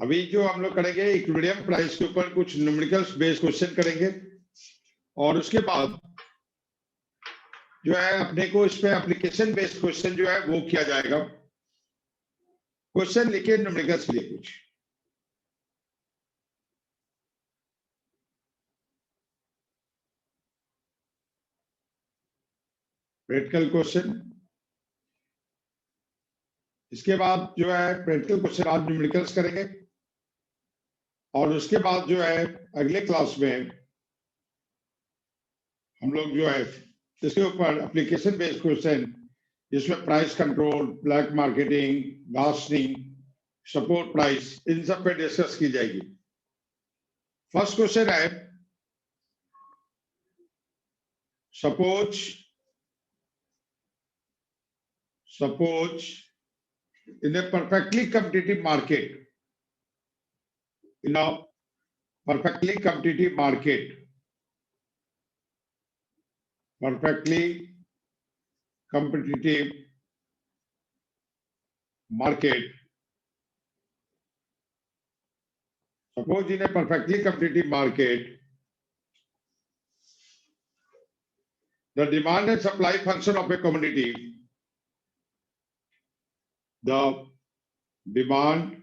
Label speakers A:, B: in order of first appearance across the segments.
A: अभी जो हम लोग करेंगे इक्विलिब्रियम प्राइस के ऊपर कुछ न्यूमेरिकल्स बेस्ड क्वेश्चन करेंगे और उसके बाद जो है अपने को इस पे एप्लीकेशन बेस्ड क्वेश्चन जो है वो किया जाएगा। क्वेश्चन लिखिए न्यूमेरिकल्स के लिए कुछ। प्रैक्टिकल क्वेश्चन, इसके बाद जो है प्रैक्टिकल क्वेश्चन आज न्यूमेरिकल्स करेंगे और उसके बाद जो है अगले क्लास में हम लोग जो है इसके ऊपर एप्लीकेशन बेस्ड क्वेश्चन जिसमें प्राइस कंट्रोल, ब्लैक मार्केटिंग, गास्टिंग, सपोर्ट प्राइस, इन सब पे डिस्कस की जाएगी। फर्स्ट क्वेश्चन है, suppose in a perfectly competitive market, perfectly competitive market, suppose in a perfectly competitive market, the demand and supply function of a commodity, the demand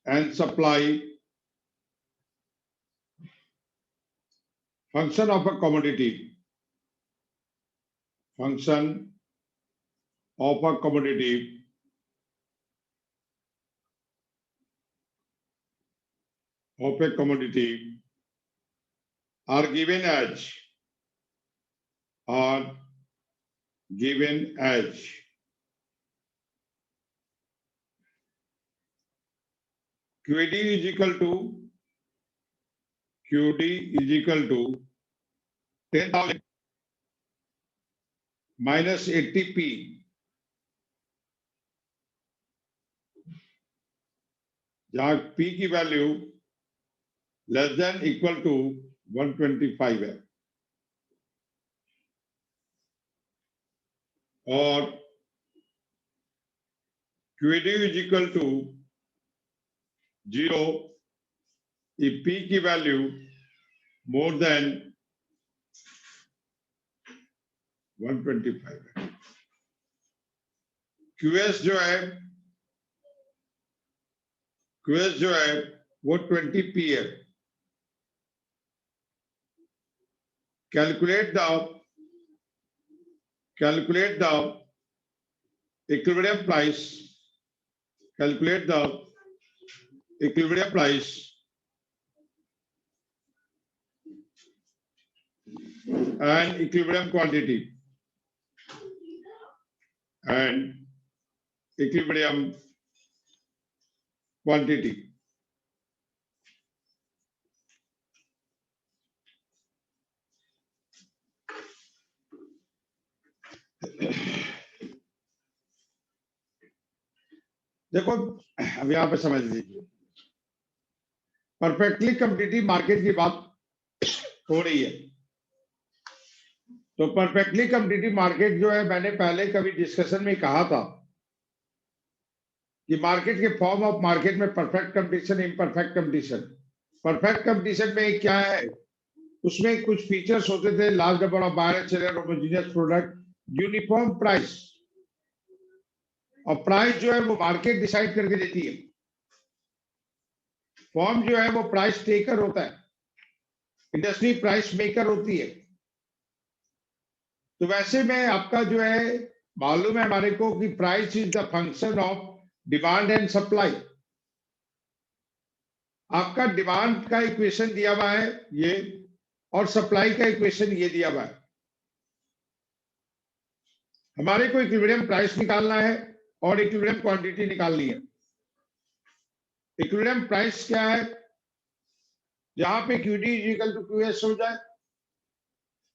A: and supply function of a commodity, are given as QD is equal to 10,000 minus 80p, जहां P की value less than equal to 125 है और QD is equal to 0 if P की value more than 125 है। QS जो है वो 20p है। Calculate the equilibrium price. Calculate the equilibrium price and equilibrium quantity देखो अब यहां पे समझ लीजिए, परफेक्टली कम्पिटिटिव मार्केट की बात हो रही है। तो परफेक्टली कम्पिटिटिव मार्केट जो है, मैंने पहले कभी डिस्कशन में कहा था कि मार्केट के फॉर्म ऑफ मार्केट में perfect competition, imperfect competition. Perfect competition में क्या है, उसमें कुछ फीचर्स होते थे, large number of buyer seller, homogeneous product, uniform price. और प्राइस जो है वो मार्केट डिसाइड करके देती है। फॉर्म जो है वो प्राइस टेकर होता है, इंडस्ट्री प्राइस मेकर होती है। तो वैसे में आपका जो है मालूम है हमारे को कि price is the function of demand and supply. आपका डिमांड का इक्वेशन दिया हुआ है ये, और सप्लाई का इक्वेशन ये दिया हुआ है। हमारे को इक्विलिब्रियम प्राइस निकालना है और इक्विलिब्रियम क्वांटिटी निकालनी है। इक्विलिब्रियम प्राइस क्या है, जहां पे QD is equal to QS हो जाए,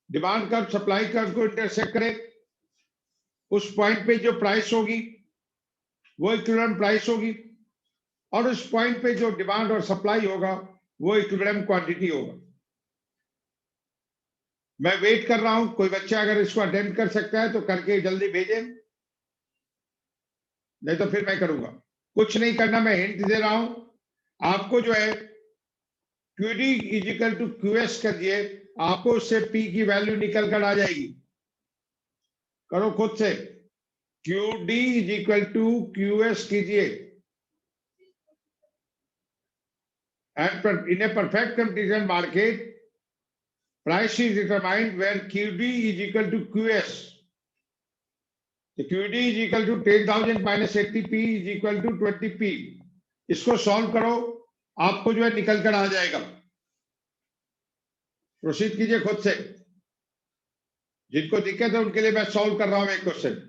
A: डिमांड कर्व सप्लाई कर्व को इंटरसेक्ट करे, उस पॉइंट पे जो प्राइस होगी वो इक्विलिब्रियम प्राइस होगी, और उस पॉइंट पे जो डिमांड और सप्लाई होगा वो इक्विलिब्रियम क्वांटिटी होगा। मैं वेट कर रहा हूं, कोई बच्चा अगर इसको अटेम्प्ट कर सकता है तो करके जल्दी भेजें, नहीं तो फिर मैं करूंगा। कुछ नहीं करना, मैं हिंट दे रहा हूं आपको, जो है QD is equal to QS कर दिए, आपको उससे पी की वैल्यू निकल कर आ जाएगी। करो खुद से, QD is equal to QS कीजिए, and in a perfect competition market price is determined when QD is equal to QS. So QD is equal to 10,000 minus 80P is equal to 20P. इसको solve करो, आपको जो है निकल कर आ जाएगा। Proceed कीजिए खुद से, जिनको दिक्कत है उनके लिए मैं सॉल्व कर रहा हूं एक क्वेश्चन।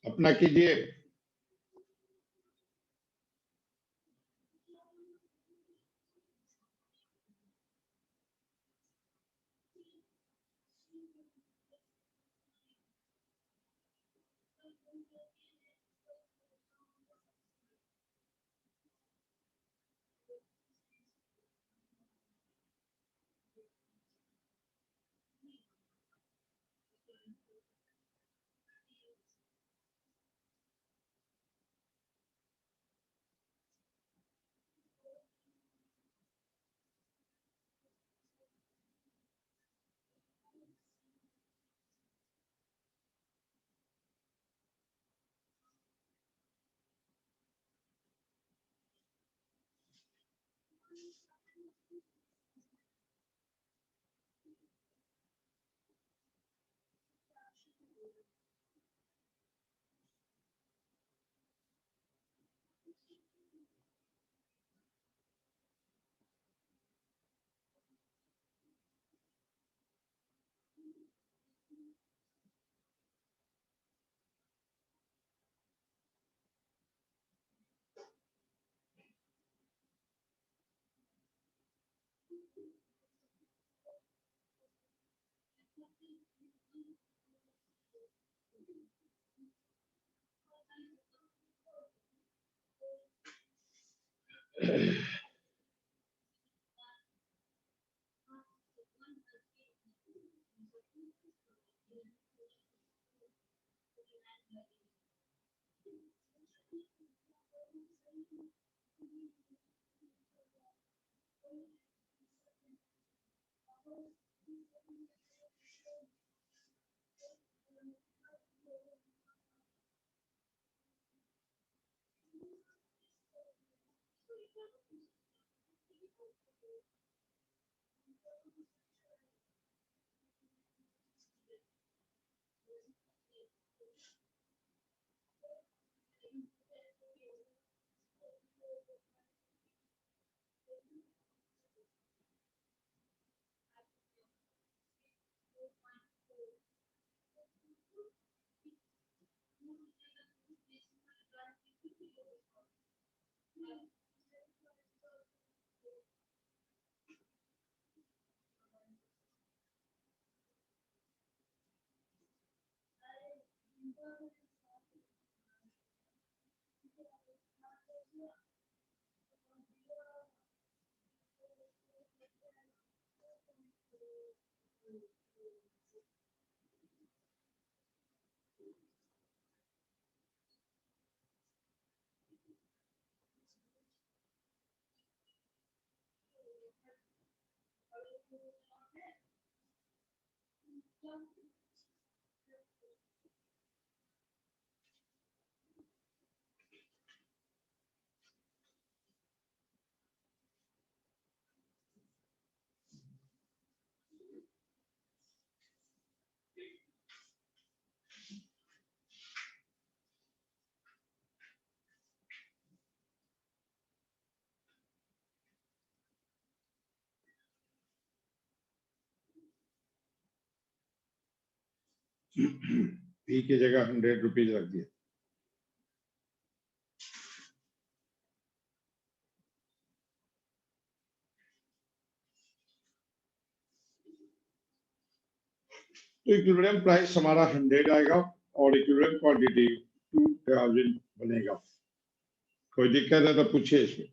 A: अपना कीजिए। पी की जगह 100 रुपीज रख दिए। तो इक्विलिब्रियम प्राइस हमारा 100 आएगा और इक्विलिब्रियम क्वांटिटी 2000 बनेगा। कोई दिक्कत है तो पूछिए इसमें।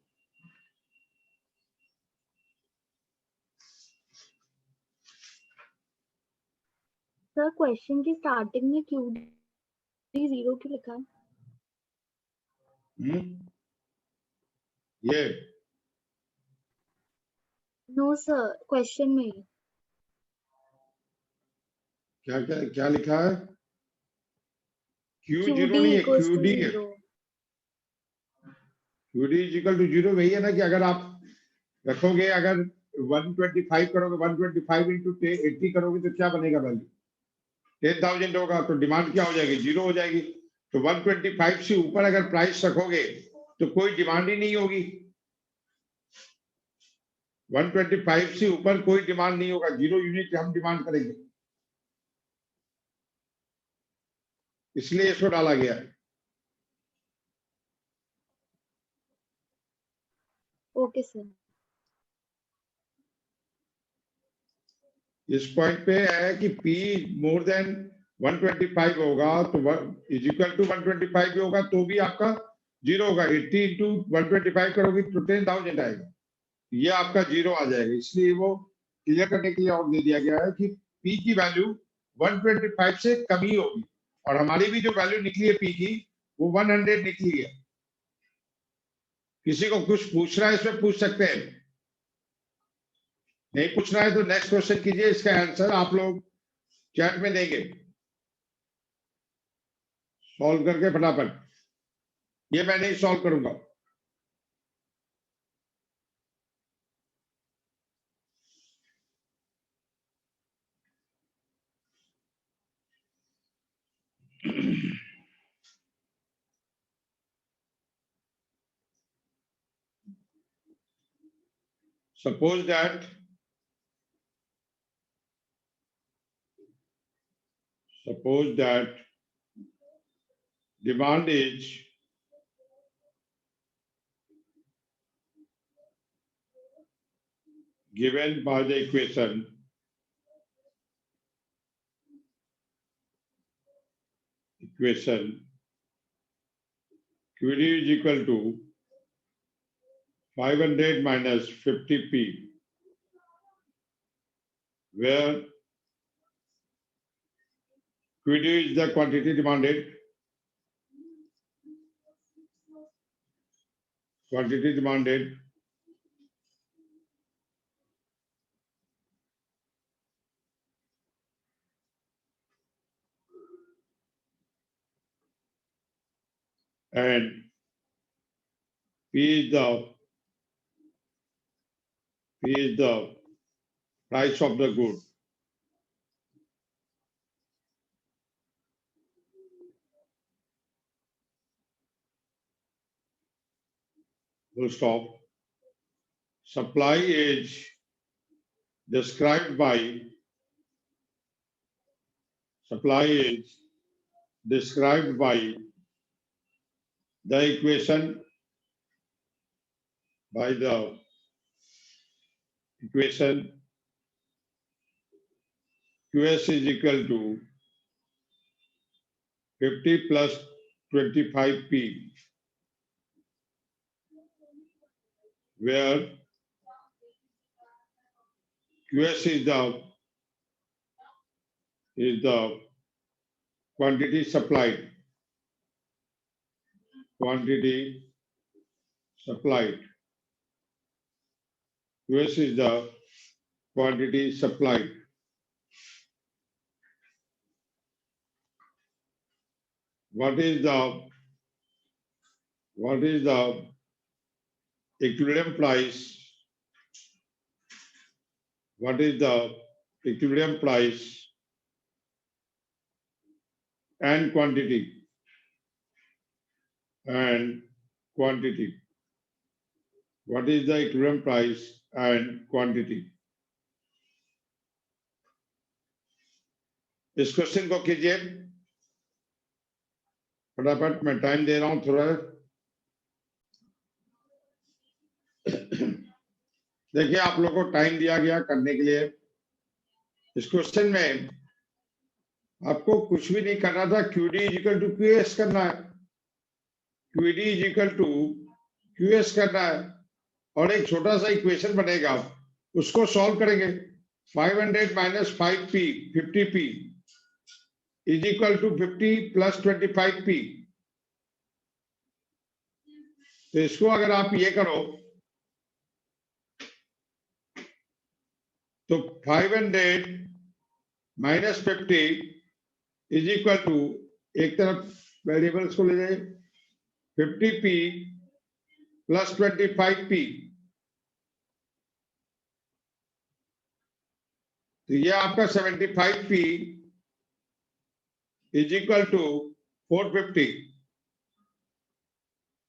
B: सर क्वेश्चन की स्टार्टिंग में QD 0 क्यों लिखा है?
A: ये
B: नो सर, क्वेश्चन में
A: क्या क्या क्या लिखा है? Q0
B: QD
A: नहीं है,
B: equals to
A: QD है।
B: 0।
A: QD इक्वल टू 0 वही है ना कि अगर आप रखोगे, अगर 125 करोगे, 125 इंटू 80 करोगे तो क्या बनेगा वैल्यू? 10,000 होगा, तो डिमांड क्या हो जाएगी? 0 हो जाएगी। तो 125 से ऊपर अगर प्राइस रखोगे तो कोई डिमांड ही नहीं होगी। 125 से ऊपर कोई डिमांड नहीं होगा, 0 यूनिट हम डिमांड करेंगे, इसलिए इसको डाला गया है।
B: Okay sir.
A: इस पॉइंट पे है कि P मोर देन 125 होगा तो इज इक्वल टू 125 भी होगा तो भी आपका 0 होगा। 80 इंटू 125 करोगे तो 10,000 आएगा, ये आपका 0 आ जाएगा। इसलिए वो क्लियर करने के लिए और दे दिया गया है कि P की वैल्यू 125 से कम ही होगी। और हमारी भी जो वैल्यू निकली है P की वो 100 निकली है। किसी को कुछ पूछना है इसमें पूछ सकते हैं, नहीं पूछना है तो नेक्स्ट क्वेश्चन कीजिए, इसका आंसर आप लोग चैट में देंगे सॉल्व करके फटाफट। ये मैं नहीं सॉल्व करूंगा। suppose that demand is given by the equation QD is equal to 500 minus 50p, where QD is the quantity demanded, and P is the price of the good. Full stop. Supply is described by the equation QS is equal to 50 plus 25p, where QS is the quantity supplied. QS is the quantity supplied. What is the equilibrium price? What is the equilibrium price and quantity? What is the equilibrium price and quantity? इस question को कीजिए फटाफट, मैं time दे रहा हूं थोड़ा। देखिए आप लोगों को टाइम दिया गया करने के लिए। इस क्वेश्चन में आपको कुछ भी नहीं करना था, QD is equal to QS करना है, QD is equal to QS करना है, और एक छोटा सा इक्वेशन बनेगा, उसको सॉल्व करेंगे। 500 minus 5P 50P is equal to 50 plus 25P। तो इसको अगर आप ये करो तो 500 माइनस 50 इज इक्वल टू, एक तरफ वेरिएबल्स को ले जाइए, 50P प्लस 25P, तो ये आपका 75P इज इक्वल टू 450।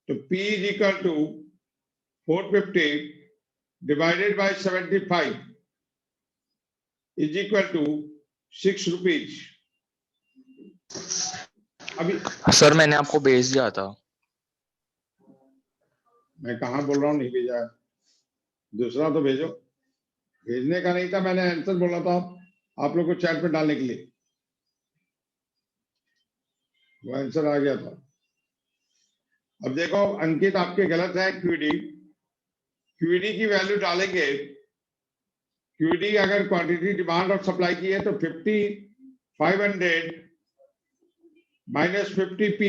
A: तो P is equal to 450 divided by 75 is equal to 6 rupees. अभी
C: सर मैंने आपको भेज दिया था।
A: मैं कहाँ बोल रहा हूँ नहीं भेजा है, दूसरा तो भेजो। भेजने का नहीं था, मैंने आंसर बोला था आप लोग को चैट पे डालने के लिए, वो आंसर आ गया था। अब देखो अंकित आपके गलत है, क्यूडी की वैल्यू डालेंगे। क्यूडी अगर क्वांटिटी डिमांड और सप्लाई की है तो 500 माइनस 50P,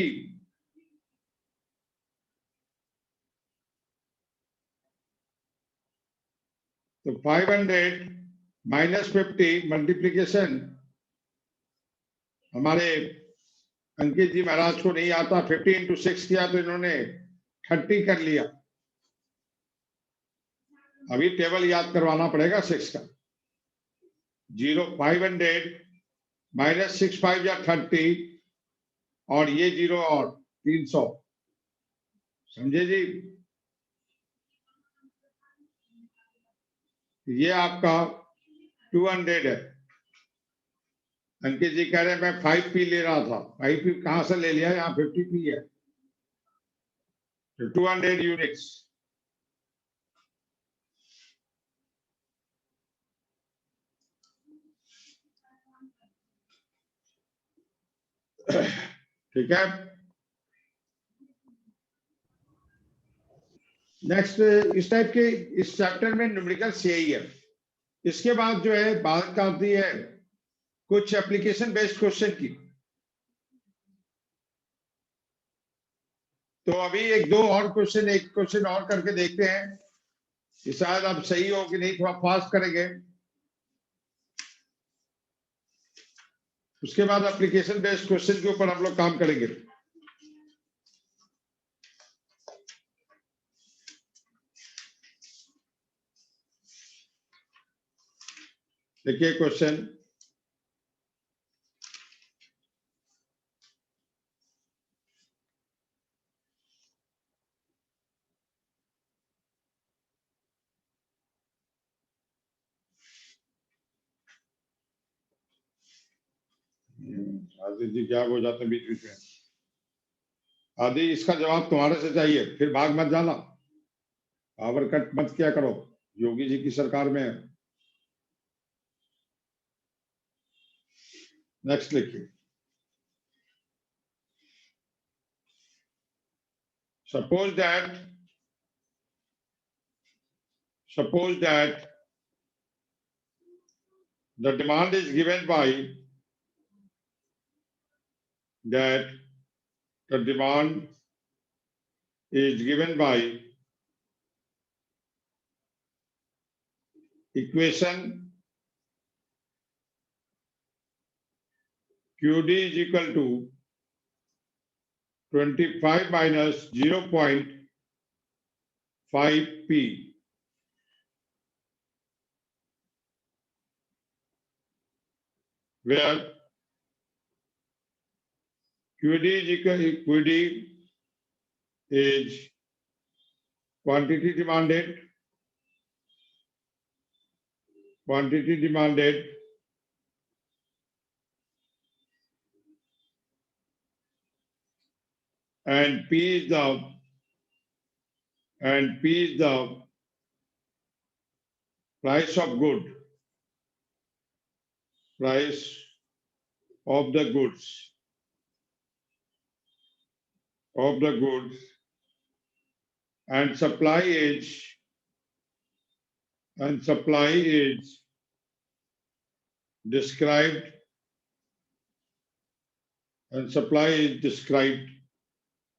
A: तो 500 माइनस 50 मल्टीप्लीकेशन, हमारे अंकित जी महाराज को नहीं आता, 50 इंटू 6 किया तो इन्होंने 30 कर लिया। अभी टेबल याद करवाना पड़ेगा 6 का। 500 माइनस 6 5 या 30, और ये 0 और 300, समझे जी? ये आपका 200 है। अंकित जी कह रहे हैं मैं 5P ले रहा था, 5P कहां से ले लिया, यहाँ 50P है, तो 200 यूनिट्स। ठीक है, नेक्स्ट इस टाइप के इस चैप्टर में न्यूमेरिकल्स यही है। इसके बाद जो है बात आती है कुछ एप्लीकेशन बेस्ड क्वेश्चन की। तो अभी एक क्वेश्चन और करके देखते हैं कि शायद अब सही हो कि नहीं, थोड़ा फास्ट करेंगे। उसके बाद एप्लीकेशन बेस्ड क्वेश्चन के ऊपर हम लोग काम करेंगे। देखिए क्वेश्चन, आदित्य जी क्या हो जाते बीच बीच में। आदि इसका जवाब तुम्हारे से चाहिए, फिर भाग मत जाना, पावर कट मत किया करो, योगी जी की सरकार में है। नेक्स्ट लिखिए, suppose that the demand is given by equation QD is equal to 25 minus 0.5P, where QD is quantity demanded, and P is the price of good, price of the goods and supply is described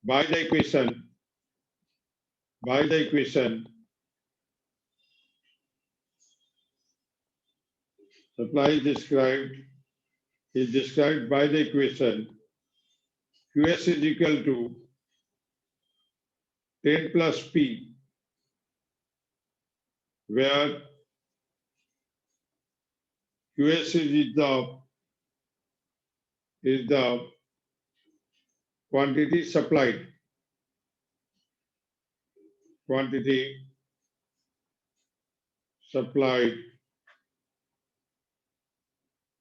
A: by the equation supply is described by the equation QS is equal to 10 plus P, where QS is the quantity supplied,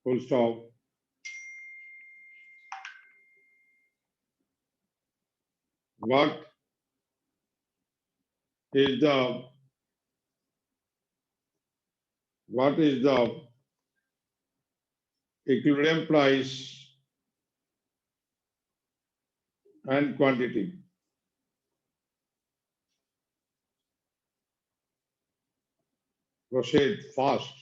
A: full stop. What is the equilibrium price and quantity? Proceed fast.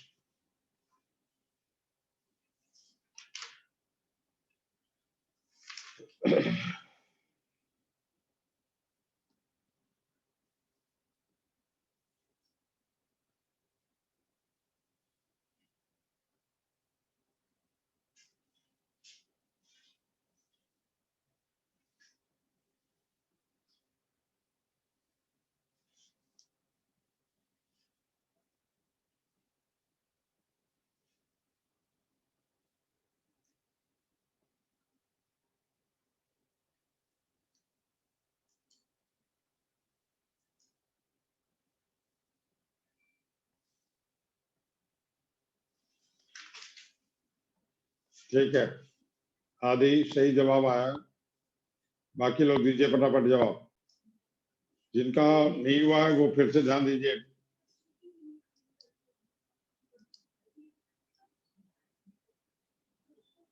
A: ठीक है, आदि सही जवाब आया, बाकी लोग दीजिए फटाफट जवाब। जिनका नहीं हुआ है वो फिर से ध्यान दीजिए।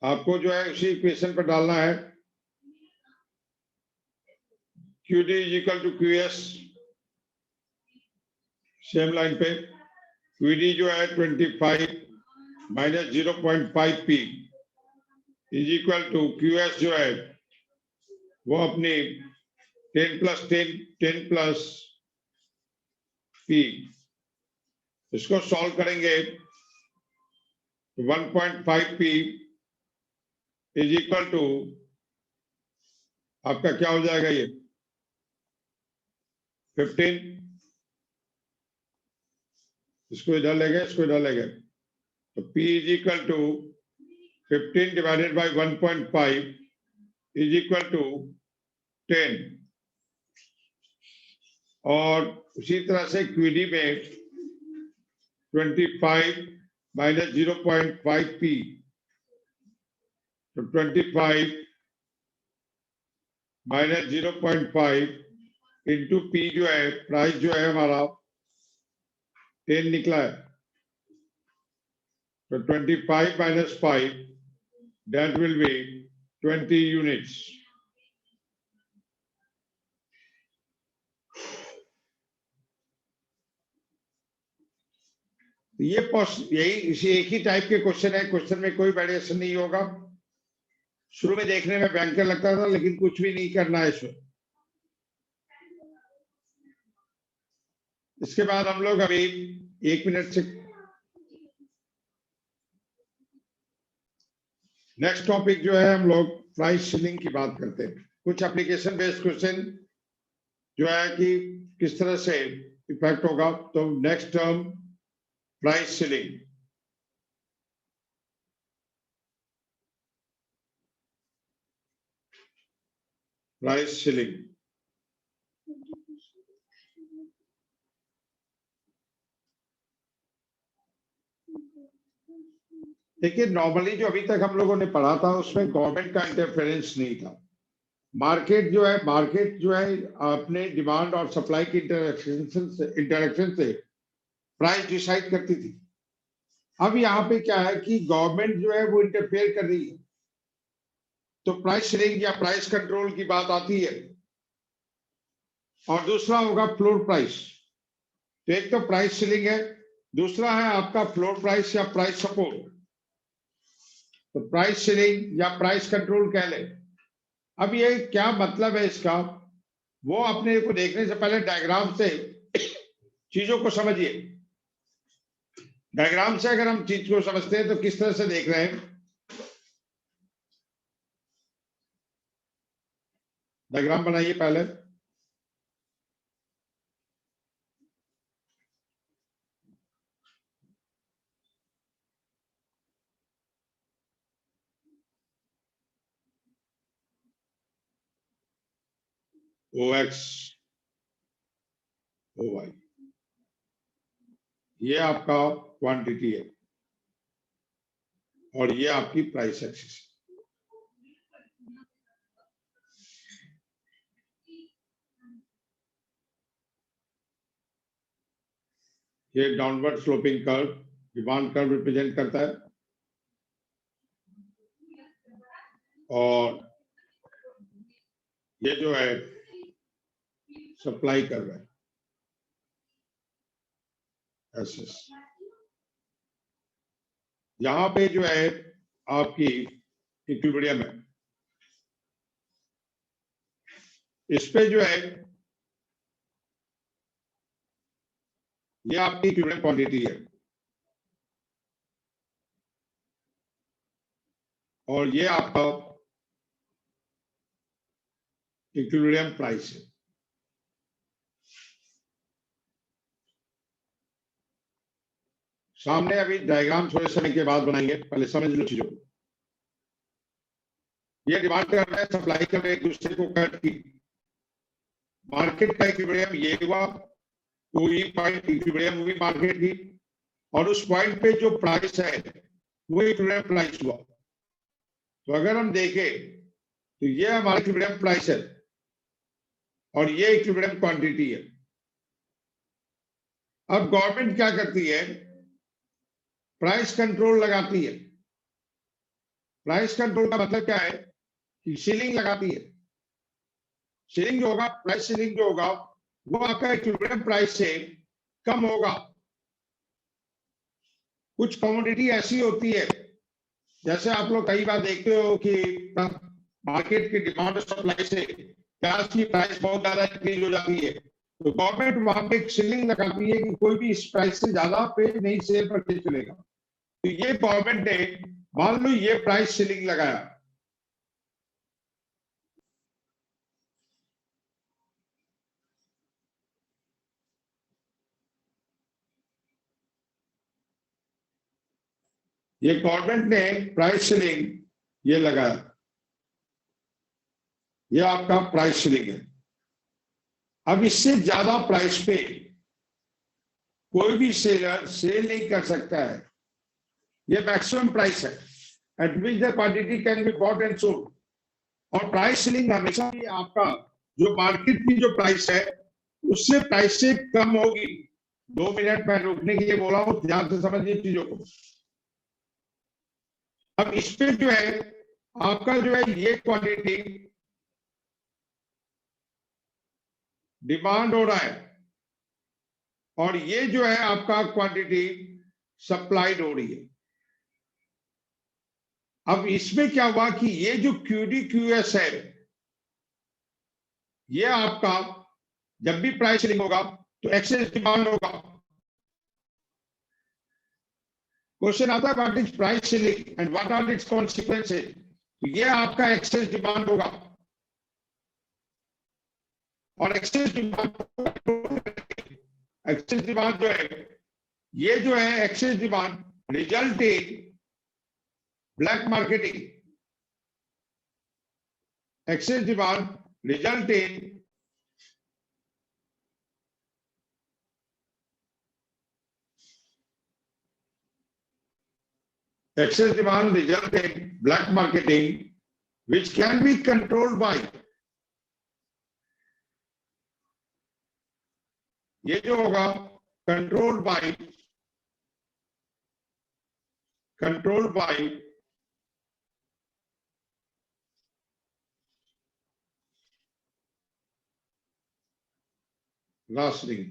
A: आपको जो है उसी इक्वेशन पर डालना है, QD is equal to QS, same line पे। QD जो है 25 माइनस 0.5 P is equal to QS जो है वो अपनी 10 प्लस P। इसको सॉल्व करेंगे 1.5 P इज इक्वल टू आपका क्या हो जाएगा, ये 15। इसको इधर ले गए तो P is equal to 15 divided by 1.5 is equal to 10। और उसी तरह से QD में 25 माइनस 0.5 P, तो 25 माइनस 0.5 इंटू P जो है, प्राइस जो है हमारा 10 निकला है, तो 25 minus 5 that will be 20 units। यही इसी एक ही टाइप के क्वेश्चन है। क्वेश्चन में कोई वेरिएशन नहीं होगा। शुरू में देखने में बैंकर लगता था, लेकिन कुछ भी नहीं करना है इसमें। इसके बाद हम लोग अभी 1 मिनट से नेक्स्ट टॉपिक जो है, हम लोग प्राइस सीलिंग की बात करते हैं। कुछ एप्लीकेशन बेस्ड क्वेश्चन जो है कि किस तरह से इफेक्ट होगा। तो नेक्स्ट टर्म प्राइस सीलिंग। देखिए, नॉर्मली जो अभी तक हम लोगों ने पढ़ा था उसमें गवर्नमेंट का इंटरफेरेंस नहीं था। मार्केट जो है अपने डिमांड और सप्लाई की इंटरेक्शन से प्राइस डिसाइड करती थी। अब यहाँ पे क्या है कि गवर्नमेंट जो है वो इंटरफेयर कर रही है। तो प्राइस सीलिंग या प्राइस कंट्रोल की बात आती है, और दूसरा होगा फ्लोर प्राइस। तो एक तो प्राइस सीलिंग है, दूसरा है आपका फ्लोर प्राइस या प्राइस सपोर्ट। तो प्राइस सीलिंग या प्राइस कंट्रोल कह लें। अब ये क्या मतलब है इसका, वो अपने को देखने से पहले डायग्राम से चीजों को समझिए। डायग्राम से अगर हम चीज को समझते हैं तो किस तरह से देख रहे हैं, डायग्राम बनाइए पहले। OX OY ये आपका क्वांटिटी है और ये आपकी प्राइस एक्सिस। ये downward sloping curve demand curve represent करता है, और ये जो है सप्लाई कर्व है, एसएस। यहां पे जो है आपकी इक्विलिब्रियम है, इस पे जो है ये आपकी इक्विलिब्रियम क्वांटिटी है, और ये आपका इक्विलिब्रियम प्राइस है। सामने अभी डायग्राम थोड़े समय के बाद बनाएंगे, पहले समझ लो चीजों को। ये डिमांड कर रहा है, सप्लाई कर रहे, एक दूसरे को कट की। मार्केट का इक्विलिब्रियम ये हुआ, तो ये पॉइंट इक्विलिब्रियम हुई मार्केट की, और उस पॉइंट पे जो प्राइस है वो इक्विलिब्रियम प्राइस हुआ। तो अगर हम देखें तो ये हमारा इक्विलिब्रियम प्राइस है और ये इक्विलिब्रियम क्वांटिटी है। अब गवर्नमेंट क्या करती है, प्राइस कंट्रोल लगाती है। प्राइस कंट्रोल का मतलब क्या है कि सीलिंग लगाती है। सीलिंग जो होगा, प्राइस सीलिंग जो होगा, वो आपका इक्विलिब्रियम प्राइस से कम होगा। कुछ कमोडिटी ऐसी होती है, जैसे आप लोग कई बार देखते हो कि मार्केट की डिमांड और सप्लाई से गैस की प्राइस बहुत ज्यादा इंक्रीज हो जाती है, तो गवर्नमेंट वहां पे एक सीलिंग लगाती है कि कोई भी इस प्राइस से ज्यादा पे नहीं सेल परचेज चलेगा। तो ये गवर्नमेंट ने मान लो ये प्राइस सीलिंग लगाया, ये गवर्नमेंट ने प्राइस सीलिंग ये लगाया, ये आपका प्राइस सीलिंग है। अब इससे ज्यादा प्राइस पे कोई भी सेलर सेल नहीं कर सकता है, ये मैक्सिमम प्राइस है eight which the quantity can be bought and sold. और प्राइस सीलिंग हमेशा भी आपका जो मार्केट की जो प्राइस है उससे प्राइस से कम होगी। 2 मिनट में रोकने के लिए बोला हूं, ध्यान से समझिए चीजों को। अब इस पे जो है आपका जो है ये क्वांटिटी डिमांड हो रहा है, और ये जो है आपका क्वांटिटी सप्लाइड हो रही है। अब इसमें क्या हुआ कि ये जो क्यूडी क्यूएस है, ये आपका जब भी प्राइस सीलिंग होगा तो एक्सेस डिमांड होगा। क्वेश्चन आता है what is price ceiling and what are its consequences. तो ये आपका एक्सेस डिमांड होगा, और एक्सेस डिमांड जो है, ये जो है excess demand result in black marketing. Excess demand result in excess demand result in black marketing, which can be controlled by, ये जो होगा controlled by राशनिंग।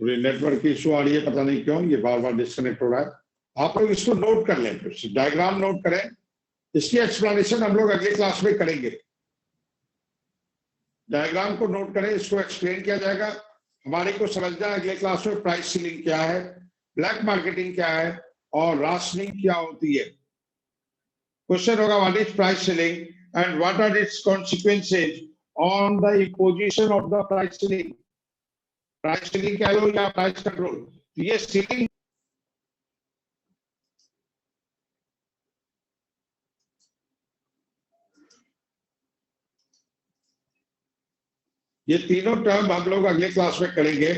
A: थोड़ी नेटवर्क की इशू आ रही है, पता नहीं क्यों ये बार बार डिस्कनेक्ट हो रहा है। आप लोग इसको नोट कर लें, डायग्राम नोट करें। इसकी एक्सप्लेनेशन हम लोग अगले क्लास में करेंगे। डायग्राम को नोट करें, इसको एक्सप्लेन किया जाएगा। हमारे को समझना है अगले क्लास में प्राइस सीलिंग क्या है, ब्लैक मार्केटिंग क्या है और राशनिंग क्या होती है। क्वेश्चन होगा what is price ceiling and what are its consequences on the imposition of the price ceiling. Price ceiling क्या लो या प्राइस कंट्रोल, ये सीलिंग ये तीनों टर्म हम लोग अगले क्लास में करेंगे।